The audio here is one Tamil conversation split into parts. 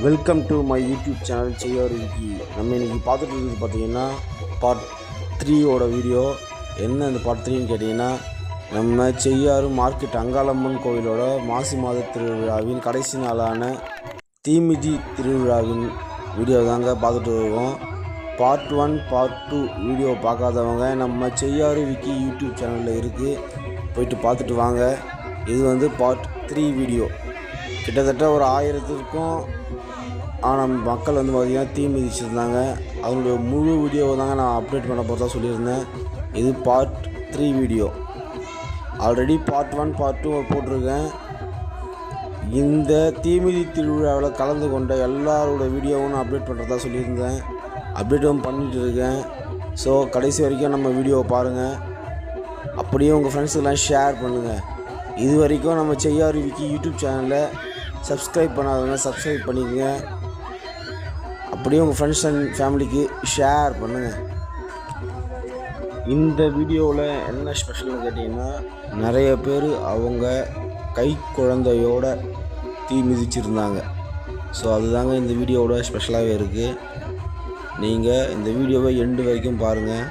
Welcome to my YouTube channel Cheyyar Vicky. நம்ம இன்றைக்கி பார்த்துட்டு இருக்கிறது பார்த்திங்கன்னா பார்ட் 3யோட வீடியோ. என்ன இந்த பார்ட் 3ன்னு கேட்டிங்கன்னா, நம்ம செய்யாறு மார்க்கெட் அங்காளம்மன் கோவிலோட மாசி மாத திருவிழாவின் கடைசி நாளான தீமிதி திருவிழாவின் வீடியோ தாங்க பார்த்துட்டு வருவோம். பார்ட் 1 பார்ட் 2 வீடியோ பார்க்காதவங்க நம்ம செய்யாறு விக்கி யூடியூப் சேனலில் இருக்குது, போயிட்டு பார்த்துட்டு வாங்க. இது பார்ட் 3 வீடியோ. கிட்டத்தட்ட ஒரு 1000க்கும் ஆனால் மக்கள் பார்த்திங்கன்னா தீ மிதிச்சிருந்தாங்க. அதனுடைய முழு வீடியோவை தாங்க நான் அப்டேட் பண்ண போகிறதா சொல்லியிருந்தேன். இது part 3 video. Already part 1 part 2 போட்டிருக்கேன். இந்த தீமிதி திருவிழாவில் கலந்து கொண்ட எல்லாரோட வீடியோவும் நான் அப்டேட் பண்ணுறதா சொல்லியிருந்தேன். அப்டேட்டும் பண்ணிகிட்டு இருக்கேன். ஸோ கடைசி வரைக்கும் நம்ம வீடியோவை பாருங்கள். அப்படியே உங்கள் ஃப்ரெண்ட்ஸுக்கெல்லாம் ஷேர் பண்ணுங்கள். இது வரைக்கும் நம்ம செய்யாறு விக்கி யூடியூப் சேனலில் சப்ஸ்கிரைப் பண்ணாதவங்க சப்ஸ்கிரைப் பண்ணிக்கங்க. அப்படியே உங்கள் ஃப்ரெண்ட்ஸ் அண்ட் ஃபேமிலிக்கு ஷேர் பண்ணுங்கள். இந்த வீடியோவில் என்ன ஸ்பெஷல்னு கேட்டிங்கன்னா, நிறைய பேர் அவங்க கை குழந்தையோட தீ மிதிச்சிருந்தாங்க. ஸோ அதுதாங்க இந்த வீடியோவோட ஸ்பெஷலாகவே இருக்குது. நீங்கள் இந்த வீடியோவை எண்டு வரைக்கும் பாருங்கள்.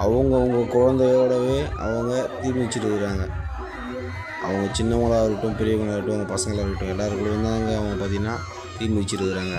அவங்க குழந்தையோடவே அவங்க தீ மிதிச்சிருக்கிறாங்க. அவங்க சின்னவங்களாக இருக்கட்டும், பெரியவங்களாக இருக்கட்டும், அவங்க பசங்களாக இருக்கட்டும், எல்லாருக்குள்ளும் தாங்க அவங்க பார்த்திங்கன்னா தீ மிதிச்சிருக்கிறாங்க.